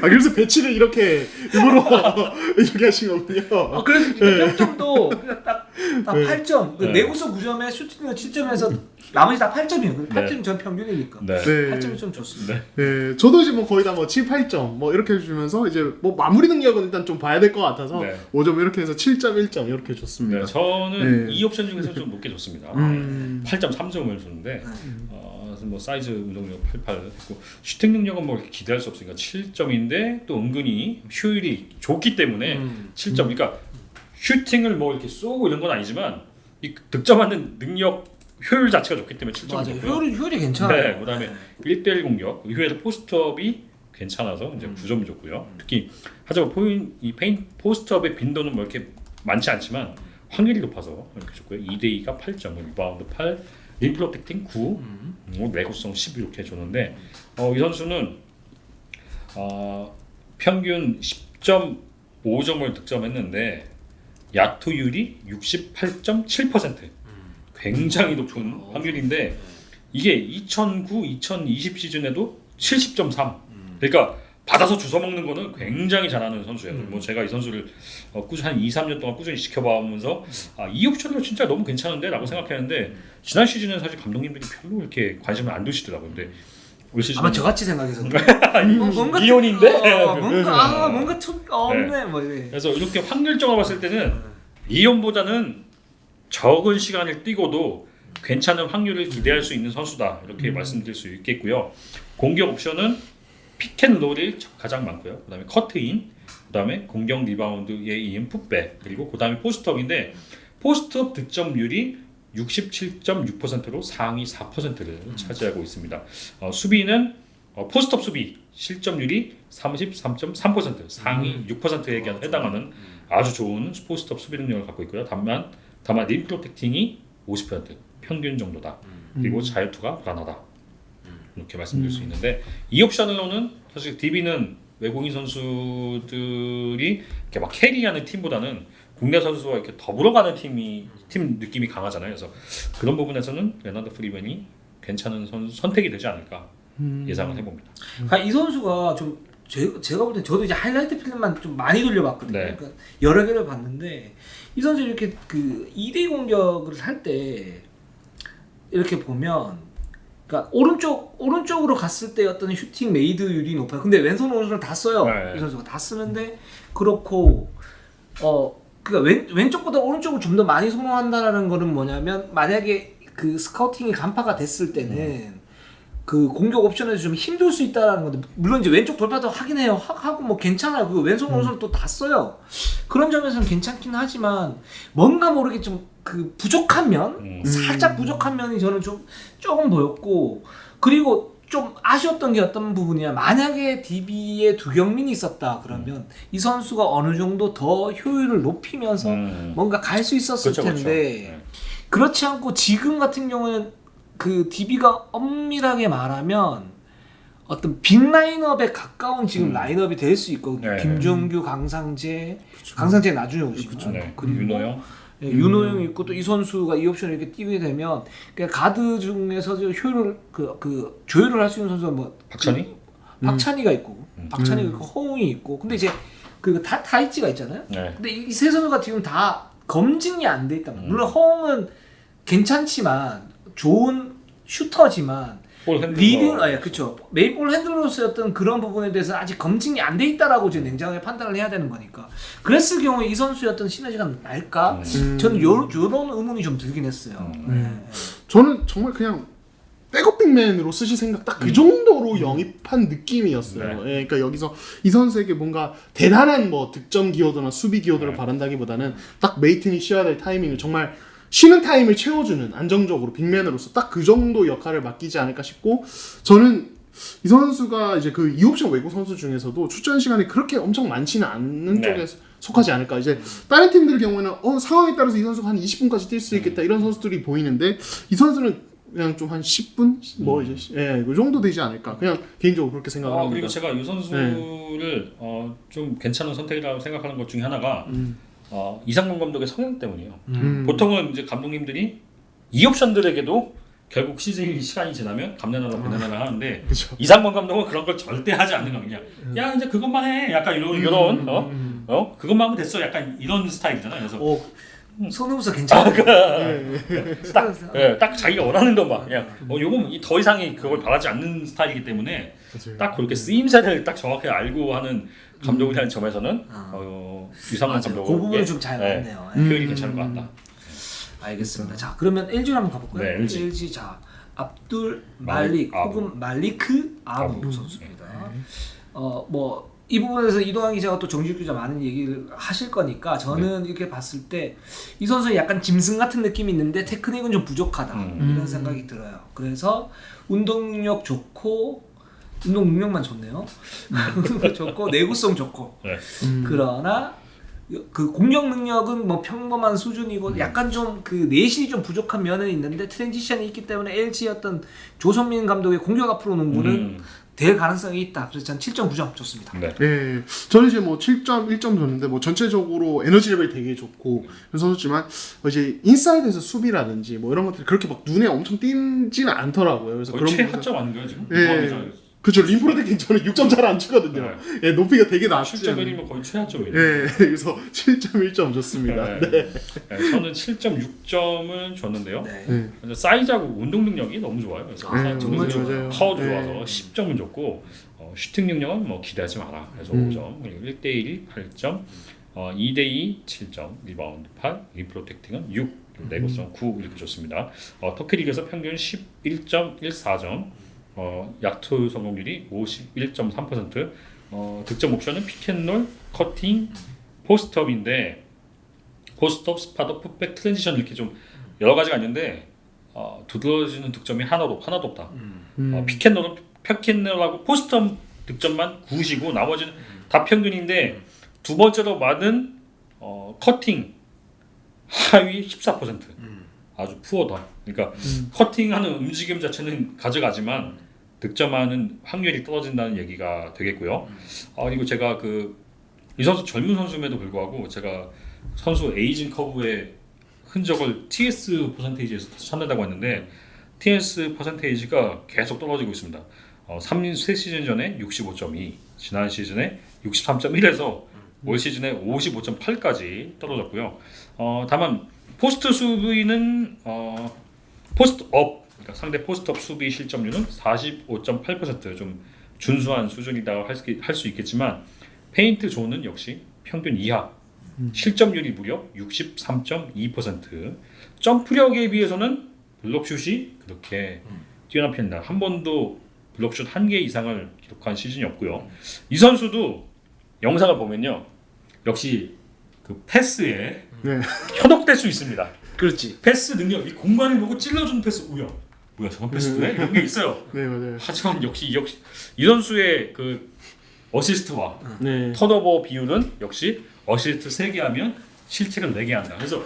그래서 배치를 이렇게 일부러 이렇게 하신 거군요. 그래서 평점도 그냥 딱 8점. 그 네. 내구성 9점에 슈팅은 7점에서 나머지 다 8점이에요. 8점이 전 평균이니까. 네. 8점이 좀 좋습니다. 네. 네, 저도 이제 뭐 거의 다 뭐 7, 8점 뭐 이렇게 해주면서 이제 뭐 마무리 능력은 일단 좀 봐야 될 것 같아서 네. 5점 이렇게 해서 7점, 1점 이렇게 줬습니다. 네, 저는 네. 이 옵션 중에서 좀 높게 줬습니다. 8.3점을 줬는데 뭐 사이즈 운동력 88 했고 슈팅 능력은 뭐 이렇게 기대할 수 없으니까 7점인데 또 은근히 효율이 좋기 때문에 7점. 그러니까 슈팅을 뭐 이렇게 쏘고 이런 건 아니지만 이 득점하는 능력 효율 자체가 좋기 때문에 7점이 맞아요. 좋고요. 효율이 괜찮아요. 네, 그다음에 1대1 공격 이후에도 포스트업이 괜찮아서 이제 9점이 좋고요. 특히 하지만 이 포스트업의 빈도는 뭐 이렇게 많지 않지만 확률이 높아서 이렇게 좋고요. 2대2가 8점, 리바운드 8, 림 프로텍팅 9, 내구성 10 이렇게 줬는데 이 선수는 평균 10.5점을 득점했는데 야투율이 68.7%. 굉장히 높은 확률인데 이게 2009, 2020 시즌에도 70.3. 그러니까 받아서 주워 먹는 거는 굉장히 잘하는 선수예요. 뭐 제가 이 선수를 꾸준히 한 2, 3년 동안 꾸준히 지켜봐오면서 이 옵션도 진짜 너무 괜찮은데라고 생각했는데 지난 시즌은 사실 감독님들이 별로 이렇게 관심을 안 두시더라고요. 근데 올 시즌 아마 저같이 생각해서 뭔가 이혼인데 뭔가 툭 없네 뭐 이래. 그래서 이렇게 확률적으로 봤을 때는 이혼보다는 적은 시간을 뛰고도 괜찮은 확률을 기대할 수 있는 선수다 이렇게 말씀드릴 수 있겠고요. 공격 옵션은 픽앤롤이 가장 많고요. 그다음에 커트인, 그다음에 공격 리바운드에 이은 풋백, 그리고 그다음에 포스트업인데 포스트업 득점률이 67.6%로 상위 4%를 차지하고 있습니다. 수비는 포스트업 수비 실점률이 33.3% 상위 6%에게 해당하는 아주 좋은 포스트업 수비 능력을 갖고 있고요. 다만 림 프로텍팅이 50%, 평균 정도다. 그리고 자유투가 불안하다. 이렇게 말씀드릴 수 있는데 이 옵션으로는 사실 DB는 외국인 선수들이 이렇게 막 캐리하는 팀보다는 국내 선수와 이렇게 더불어 가는 팀 느낌이 강하잖아요. 그래서 그런 부분에서는 레나드 프리맨이 괜찮은 선택이 되지 않을까 예상을 해봅니다. 이 선수가 좀 제가 볼 때 저도 이제 하이라이트 필름만 좀 많이 돌려봤거든요. 네. 그러니까 여러 개를 봤는데 이 선수 이렇게 그 2대 공격을 할 때 이렇게 보면 그러니까 오른쪽으로 갔을 때 어떤 슈팅 메이드율이 높아요. 근데 왼손 오른손을 다 써요. 네. 이 선수가 다 쓰는데 그렇고 그러니까 왼쪽보다 오른쪽을 좀 더 많이 선호한다라는 거는 뭐냐면 만약에 그 스카우팅이 간파가 됐을 때는 그 공격 옵션에서 좀 힘들 수 있다라는 건데 물론 이제 왼쪽 돌파도 하긴 해요. 하고 뭐 괜찮아요. 그 왼손 오른손 또 다 써요. 그런 점에서는 괜찮긴 하지만 뭔가 모르게 좀 그 부족한 면 살짝 부족한 면이 저는 좀 조금 보였고 그리고 좀 아쉬웠던 게 어떤 부분이냐 만약에 DB에 두경민이 있었다 그러면 이 선수가 어느 정도 더 효율을 높이면서 뭔가 갈 수 있었을 그렇죠, 텐데 그렇죠. 네. 그렇지 않고 지금 같은 경우는 그 DB가 엄밀하게 말하면 어떤 빅 라인업에 가까운 지금 라인업이 될 수 있거든요. 네. 김종규, 강상재 나중에 오시고 네. 그리고 윤호영 예, 윤호영이 있고 또 이 선수가 이 옵션을 이렇게 뛰게 되면 그러니까 가드 중에서 효율을 그 조율을 할 수 있는 선수가 뭐 박찬희? 박찬희가 있고 박찬희가 있고 허웅이 있고 근데 이제 그 타이치가 있잖아요. 네. 근데 이 세 선수가 지금 다 검증이 안 돼 있다. 물론 허웅은 괜찮지만 좋은 슈터지만 볼 핸들러. 리딩, 그렇죠. 메이볼 핸들로서였던 그런 부분에 대해서 아직 검증이 안 돼 있다라고 이제 냉정하게 판단을 해야 되는 거니까. 그랬을 경우에 이 선수였던 시너지가 날까? 저는 요런 의문이 좀 들긴 했어요. 저는 정말 그냥 백업 빅맨으로 쓰실 생각 딱 그 정도로 영입한 느낌이었어요. 예, 그러니까 여기서 이 선수에게 뭔가 대단한 뭐 득점 기여도나 수비 기여도를 바란다기보다는 딱 메이튼이 쉬어야 될 타이밍을 정말 쉬는 타임을 채워주는 안정적으로 빅맨으로서 딱 그 정도 역할을 맡기지 않을까 싶고 저는 이 선수가 이제 그 2옵션 외국 선수 중에서도 출전 시간이 그렇게 엄청 많지는 않는 쪽에 속하지 않을까. 이제 다른 팀들 경우에는 상황에 따라서 이 선수가 한 20분까지 뛸 수 있겠다 이런 선수들이 보이는데 이 선수는 그냥 좀 한 10분 뭐 이제 그 정도 되지 않을까. 그냥 개인적으로 그렇게 생각을 합니다. 그리고 제가 이 선수를 좀 괜찮은 선택이라고 생각하는 것 중에 하나가 이상문 감독의 성향 때문이에요. 보통은 이제 감독님들이 이 옵션들에게도 결국 시간이 지나면 감내나라 배내나라 하는데 그쵸. 이상문 감독은 그런 걸 절대 하지 않는 거 그냥 야 이제 그것만 해 약간 이런 그것만 하면 됐어 약간 이런 스타일이잖아요. 그래서 손흥민서 괜찮아. 딱 자기가 원하는 것만 그냥 요건 더 이상이 그걸 바라지 않는 스타일이기 때문에 딱 그렇게 쓰임새를 딱 정확히 알고 하는 감독이라는 점에서는 이상문 감독은 그 부분은 좀 잘 맞네요. 표현이 괜찮을 것 같다. 알겠습니다. 자 그러면 LG로 한번 가볼까요? 네, LG. 자 압둘 말릭 혹은 말리크 아부 선수입니다. 뭐 이 부분에서 이동환 기자가 또 정식 기자 많은 얘기를 하실 거니까 저는 이렇게 봤을 때 이 선수는 약간 짐승 같은 느낌이 있는데 테크닉은 좀 부족하다 이런 생각이 들어요. 그래서 운동 능력 좋고 운동 능력만 좋네요. 좋고 내구성 좋고 그러나 그 공격 능력은 뭐 평범한 수준이고 약간 좀 그 내실이 좀 부족한 면은 있는데 트랜지션이 있기 때문에 LG의 어떤 조선민 감독의 공격 앞으로 농구는 될 가능성이 있다. 그래서 전 7.9점 줬습니다. 네. 예, 저는 이제 뭐 7.1점 줬는데 뭐 전체적으로 에너지 레벨이 되게 좋고 그런 선수지만 이제 인사이드에서 수비라든지 뭐 이런 것들이 그렇게 막 눈에 엄청 띄지는 않더라고요. 그래서 거의 최하점 아닌가요 지금? 그렇죠. 림프로텍 저는 6점 잘 안 주거든요. 예, 높이가 되게 낮지. 7.1이면 거의 최하점이에요. 예, 그래서 7.1점 줬습니다. 저는 7.6점을 줬는데요. 네. 사이즈하고 운동 능력이 너무 좋아요. 그래서 정말 좋아요. 파워도 네. 좋아서 10점을 줬고 슈팅 능력은 뭐 기대하지 마라. 그래서 5점. 그리고 1대1 8점. 2대2 7점. 리바운드 8. 리프로텍팅은 6. 내구성 9 이렇게 줬습니다. 터키 리그에서 평균 11.14점. 약투 성공률이 51.3%. 득점 옵션은 피켓롤, 커팅, 포스트업인데 포스트업, 스팟업, 풋백, 트랜지션 이렇게 좀 여러 가지가 있는데 두드러지는 득점이 하나도 없다. 피켓롤하고 포스트업 득점만 9이고 나머지는 다 평균인데 두 번째로 많은 커팅 하위 14%. 아주 푸어다. 그러니까 커팅하는 움직임 자체는 가져가지만 득점하는 확률이 떨어진다는 얘기가 되겠고요. 그리고 제가 이 선수 젊은 선수임에도 불구하고 제가 선수 에이징 커브의 흔적을 TS 퍼센테이지에서 찾는다고 했는데 TS 퍼센테이지가 계속 떨어지고 있습니다. 3시즌 전에 65.2, 지난 시즌에 63.1에서 올 시즌에 55.8까지 떨어졌고요. 다만 포스트 수비는 포스트업, 그러니까 상대 포스트업 수비 실점률은 45.8%, 좀 준수한 수준이라고 할 수 있겠지만 페인트 존은 역시 평균 이하, 실점률이 무려 63.2%, 점프력에 비해서는 블록슛이 그렇게 뛰어난 편이다. 한 번도 블록슛 1개 이상을 기록한 시즌이 없고요. 이 선수도 영상을 보면요, 역시 그 패스에 네. 현혹될 수 있습니다. 그렇지. 패스 능력, 이 공간을 보고 찔러주는 패스, 뭐야 저런 패스도 해? 이런 게 있어요. 네, 맞아요. 하지만 역시 이 선수의 그 어시스트와 네. 턴오버 비율은 역시 어시스트 3개 하면 실책을 4개 한다. 그래서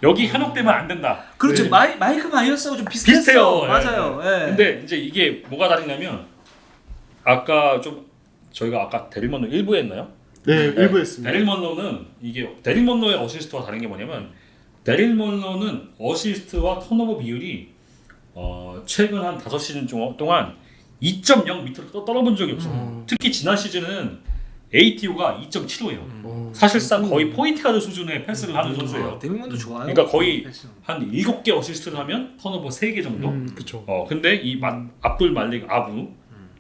여기 현혹되면 안 된다. 그렇죠. 네. 마이크 마이어스하고 좀 비슷했어. 비슷해요. 맞아요. 예. 근데 이제 이게 뭐가 다르냐면 저희가 아까 데릴 먼로 1부에 했나요? 네, 일부 했습니다. 데릴 먼로는 데릴 먼로의 어시스트와 다른 게 뭐냐면 데릴 먼로는 어시스트와 턴오버 비율이 최근 한 5시즌 동안 2.0 밑으로 떨어본 적이 없어요. 특히 지난 시즌은 ATO가 2.75예요. 사실상 거의 포인트 가드 수준의 패스를 하는 선수예요. 데밀먼도 좋아요. 그러니까 거의 한 7개 어시스트를 하면 턴오버 3개 정도. 그렇죠. 근데 이 압둘 말릭 아부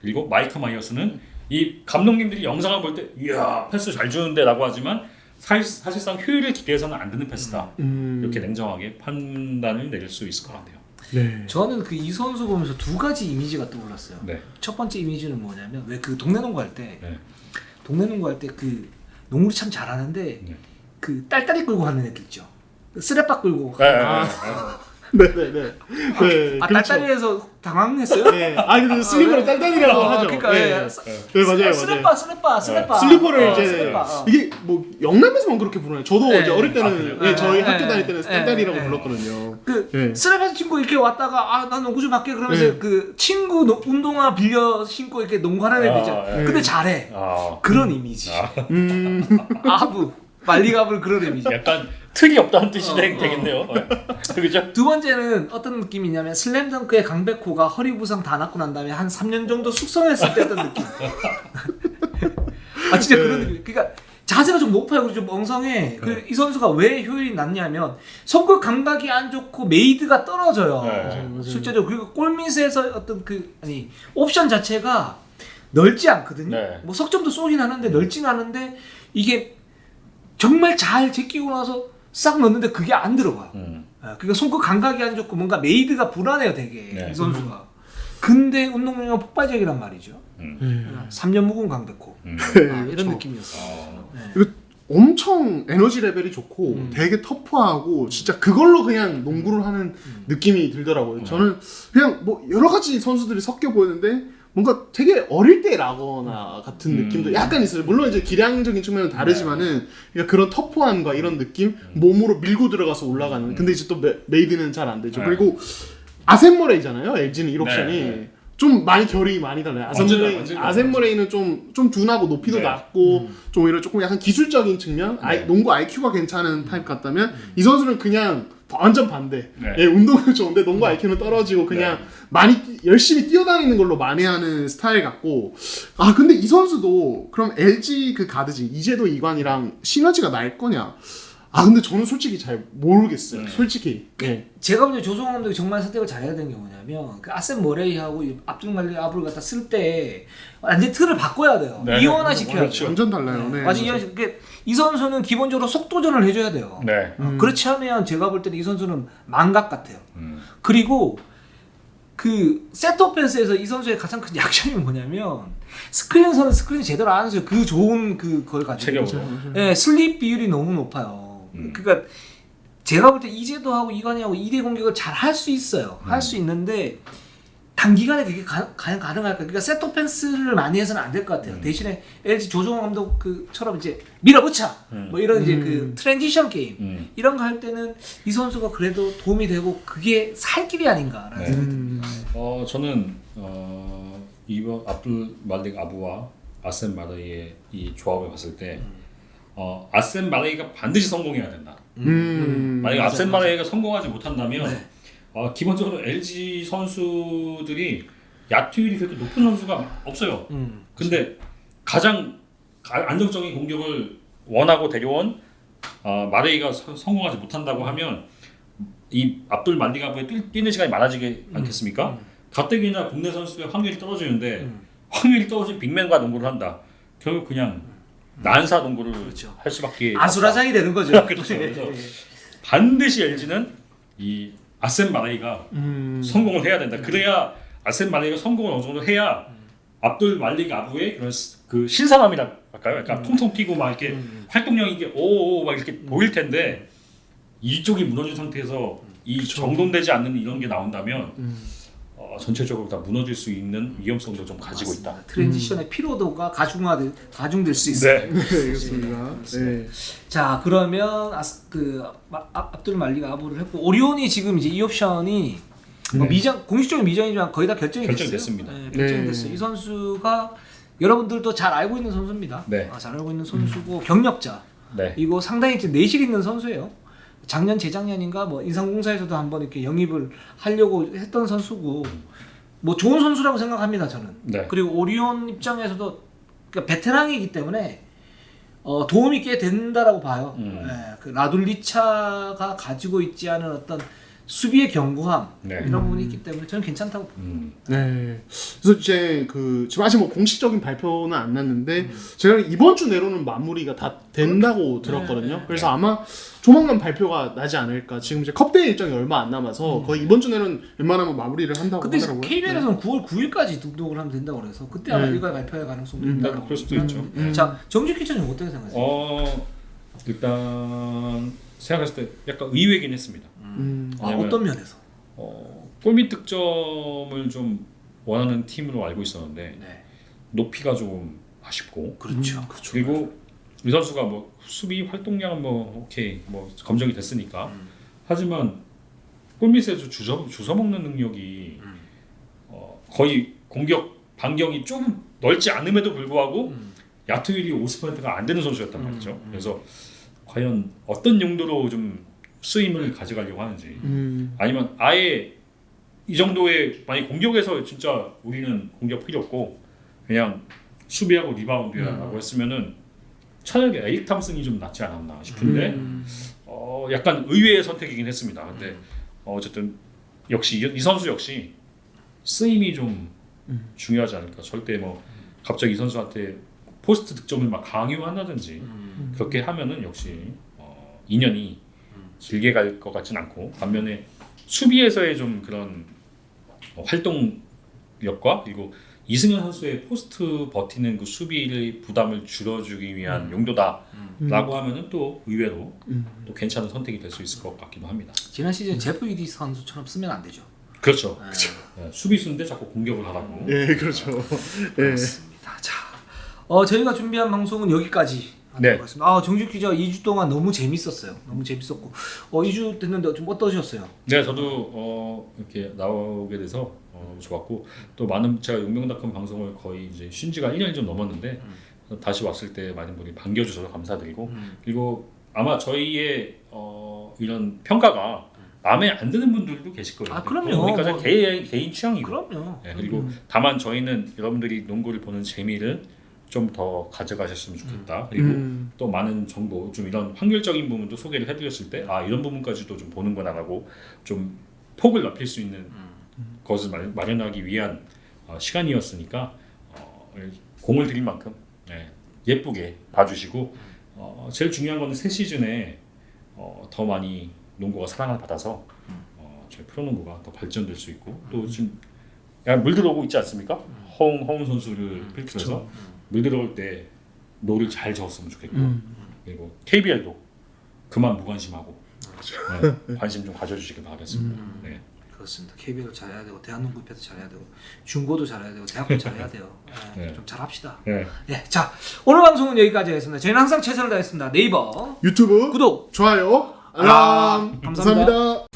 그리고 마이크 마이어스는 이 감독님들이 영상을 볼 때 이야 패스 잘 주는데라고 하지만 사실상 효율을 기대해서는 안 되는 패스다. 이렇게 냉정하게 판단을 내릴 수 있을 것 같아요. 네. 저는 이 선수 보면서 두 가지 이미지가 떠올랐어요. 네. 첫 번째 이미지는 뭐냐면 왜 동네 농구 할 때 네. 농구를 참 잘하는데 네. 딸딸이 끌고 하는 애들 있죠. 쓰레빠 끌고. 네네네. 네. 그렇죠. 딸딸이에서 당황했어요? 네. 근데 슬리퍼를 딸딸이라고 하죠. 그러니까 네. 네, 맞아요. 쓰레빠. 슬리퍼를 이제 슬리퍼. 이게 뭐 영남에서만 그렇게 부르나요? 저도 네. 이제 어릴 때는 그래요? 저희 네. 학교 다닐 때는 네. 딸딸이라고 네. 불렀거든요. 네. 쓰레빠 친구 이렇게 왔다가 난 농구 좀 할게 그러면서 친구 운동화 빌려 신고 이렇게 농구하는 애들 있잖아. 근데 잘해. 그런 이미지. 아부 말리가블 그런 이미지. 약간 틀이 없다는 뜻이 되겠네요. 그죠? 두 번째는 어떤 느낌이냐면 슬램덩크의 강백호가 허리 부상 다 낫고 난 다음에 한 3년 정도 숙성했을 때 어떤 느낌. 진짜 그런 느낌. 그러니까 자세가 좀 높아요. 그리고 좀 멍성해. 이 선수가 왜 효율이 낮냐면 손끝 감각이 안 좋고 메이드가 떨어져요. 네. 실제로 그리고 골밑에서 어떤 옵션 자체가 넓지 않거든요. 네. 뭐 석점도 쏘긴 하는데 넓진 않은데 이게 정말 잘 제끼고 나서 싹 넣는데 그게 안 들어가요. 그러니까 손끝 감각이 안 좋고 뭔가 메이드가 불안해요, 되게. 네. 이 선수가. 근데 운동량은 폭발적이란 말이죠. 3년 묵은 강백호. 이런 그렇죠. 느낌이었어요. 이거 엄청 에너지 레벨이 좋고 되게 터프하고 진짜 그걸로 그냥 농구를 하는 느낌이 들더라고요. 저는 그냥 뭐 여러 가지 선수들이 섞여 보이는데 뭔가 되게 어릴 때 라거나 같은 느낌도 약간 있어요. 물론 이제 기량적인 측면은 다르지만은 그러니까 그런 터프함과 이런 느낌, 몸으로 밀고 들어가서 올라가는. 근데 이제 또 메이드는 잘 안 되죠. 그리고 아셈머레이잖아요. LG는 1옵션이. 좀 많이 결이 많이 달라요. 아셈머레이는 좀 둔하고 높이도 낮고 좀 오히려 조금 약간 기술적인 측면, 농구 IQ가 괜찮은 타입 같다면 이 선수는 그냥 완전 반대. 운동은 좋은데 농구 IQ는 떨어지고 그냥 많이 열심히 뛰어다니는 걸로 만회하는 스타일 같고. 근데 이 선수도 그럼 LG 가드지 이재도 이관이랑 시너지가 날 거냐? 근데 저는 솔직히 잘 모르겠어요. 솔직히. 제가 볼 때 조성호 감독이 정말 선택을 잘해야 되는 게 뭐냐면 아셈 머레이하고 압둘 말리 아부를 갖다 쓸 때 완전 틀을 바꿔야 돼요. 이원화 시켜야 돼요. 완전 달라요. 네. 완전 이원화 이 선수는 기본적으로 속도전을 해줘야 돼요. 네. 그렇지 않으면 제가 볼 때는 이 선수는 망각 같아요. 그리고 세트 오펜스에서 이 선수의 가장 큰 약점이 뭐냐면 스크린에서는 스크린 제대로 안 하면서 좋은 그걸 가지고 슬립 비율이 너무 높아요. 그러니까 제가 볼 때 이재도하고 이관이하고 2대 공격을 잘 할 수 있어요. 할 수 있는데 단기간에 그게 가능할까? 그러니까 셋 오펜스를 많이 해서는 안 될 것 같아요. 대신에 LG 조종호 감독 그처럼 이제 밀어붙여 뭐 이런 이제 그 트랜지션 게임 이런 거 할 때는 이 선수가 그래도 도움이 되고 그게 살 길이 아닌가라는 네. 생각이 듭니다. 저는 이번 압둘 말릭 아부와 아셈 마레이의 이 조합을 봤을 때 아셈 마레이가 반드시 성공해야 된다. 만약에 아셈 마레이가 성공하지 못한다면 기본적으로 LG 선수들이 야투율이 그렇게 높은 선수가 없어요. 근데 가장 안정적인 공격을 원하고 데려온 마레이가 성공하지 못한다고 하면 이 압둘 말릭 아부에 뛰는 시간이 많아지지 않겠습니까? 가뜩이나 국내 선수의 확률이 떨어지는데 확률이 떨어진 빅맨과 농구를 한다. 결국 그냥 난사 농구를 할 수밖에 아수라장이 되는 거죠. 그렇죠. 그래서 반드시 LG는 이 아셈 마레이가 성공을 해야 된다. 그래야 아셈 마레이가 성공을 어느 정도 해야 압둘 말릭 아부의 그런 그 신선함이라 할까요? 약간 통통 튀고 막 이렇게 활동량이 이게 오오 막 이렇게 보일 텐데 이쪽이 무너진 상태에서 이 정돈되지 않는 이런 게 나온다면 전체적으로 다 무너질 수 있는 위험성도 좀 가지고 있다. 트랜지션의 피로도가 가중될 수 있어요. 네. 네, 알겠습니다. 네. 자 그러면 압둘 말릭 아부를 했고 오리온이 지금 이제 이 옵션이 뭐 공식적인 미정이지만 거의 다 결정이 결정됐습니다. 됐어요. 네, 결정됐어요. 이 선수가 여러분들도 잘 알고 있는 선수입니다. 네. 잘 알고 있는 선수고 경력자. 네. 이거 상당히 내실 있는 선수예요. 작년 재작년인가 뭐 인삼공사에서도 한번 이렇게 영입을 하려고 했던 선수고 뭐 좋은 선수라고 생각합니다 저는. 네. 그리고 오리온 입장에서도 그러니까 베테랑이기 때문에 도움이 꽤 된다라고 봐요. 예, 그 라둘리차가 가지고 있지 않은 어떤 수비의 견고함 네. 이런 부분이 있기 때문에 저는 괜찮다고 봅니다. 네. 그래서 이제 지금 아직 뭐 공식적인 발표는 안 났는데 제가 이번 주 내로는 마무리가 다 된다고 들었거든요. 그래서 아마 조만간 발표가 나지 않을까. 지금 이제 컵대회 일정이 얼마 안 남아서 거의 이번 주 내로는 웬만하면 마무리를 한다고 근데 하더라고요. KBL에서는 9월 9일까지 등록을 하면 된다고 그래서 그때 아마 일괄 발표할 가능성도 있다고. 그럴 수도 있죠. 자 정직 기자님 어떻게 생각하세요? 일단 생각했을 때 약간 의외긴 했습니다. 왜냐면, 어떤 면에서? 골밑 득점을 좀 원하는 팀으로 알고 있었는데 네. 높이가 조금 아쉽고 그렇죠. 그리고 이 선수가 뭐 수비 활동량은 뭐 오케이 뭐 검증이 됐으니까 하지만 골밑에서 주워 먹는 능력이 거의 공격 반경이 좀 넓지 않음에도 불구하고 야투율이 50%가 안 되는 선수였단 말이죠. 그래서 과연 어떤 용도로 좀 쓰임을 가져가려고 하는지 아니면 아예 이 정도의 만약 공격에서 진짜 우리는 공격 필요 없고 그냥 수비하고 리바운드라고 했으면은 차라리 에릭 탐슨이 좀 낫지 않았나 싶은데 약간 의외의 선택이긴 했습니다. 근데 어쨌든 역시 이 선수 역시 쓰임이 좀 중요하지 않을까. 절대 뭐 갑자기 이 선수한테 포스트 득점을 막 강요한다든지 그렇게 하면은 역시 2년이 길게 갈 것 같진 않고 반면에 수비에서의 좀 그런 활동력과 그리고 이승현 선수의 포스트 버티는 그 수비의 부담을 줄여주기 위한 용도다라고 하면은 또 의외로 또 괜찮은 선택이 될 수 있을 것 같기도 합니다. 지난 시즌 제프 이디 선수처럼 쓰면 안 되죠. 그렇죠. 네, 수비수인데 자꾸 공격을 하라고. 예, 그렇죠. 예. 그렇습니다. 자, 저희가 준비한 방송은 여기까지. 네. 정직 기자 2주 동안 너무 재밌었어요. 너무 재밌었고 2주 됐는데 좀 어떠셨어요? 네, 저도 이렇게 나오게 돼서 좋았고 또 많은 제가 용병닷컴 방송을 거의 이제 쉰 지가 1년이 좀 넘었는데 다시 왔을 때 많은 분이 반겨주셔서 감사드리고 그리고 아마 저희의 이런 평가가 마음에 안 드는 분들도 계실 거예요. 그럼요. 그러니까 개인 취향이고. 그럼요. 네, 그리고 다만 저희는 여러분들이 농구를 보는 재미를 좀 더 가져가셨으면 좋겠다. 그리고 또 많은 정보, 좀 이런 확률적인 부분도 소개를 해드렸을 때, 이런 부분까지도 좀 보는구나라고 좀 폭을 넓힐 수 있는 것을 마련하기 위한 시간이었으니까 공을 들인 만큼 예쁘게 봐주시고 제일 중요한 거는 새 시즌에 더 많이 농구가 사랑을 받아서 저희 프로농구가 더 발전될 수 있고 또 지금 물들어오고 있지 않습니까? 허웅 선수를 필두해서 물들어올 때 노를 잘 저었으면 좋겠고 그리고 KBL도 그만 무관심하고 관심 좀 가져주시길 바라겠습니다. 네. 그렇습니다. KBL 잘해야 되고 대한농구협회도 잘해야 되고 중고도 잘해야 되고 대학도 잘해야 돼요. 예, 네. 좀 잘합시다. 네. 예, 자 오늘 방송은 여기까지 하겠습니다. 저희는 항상 최선을 다했습니다. 네이버 유튜브 구독 좋아요 알람. 감사합니다.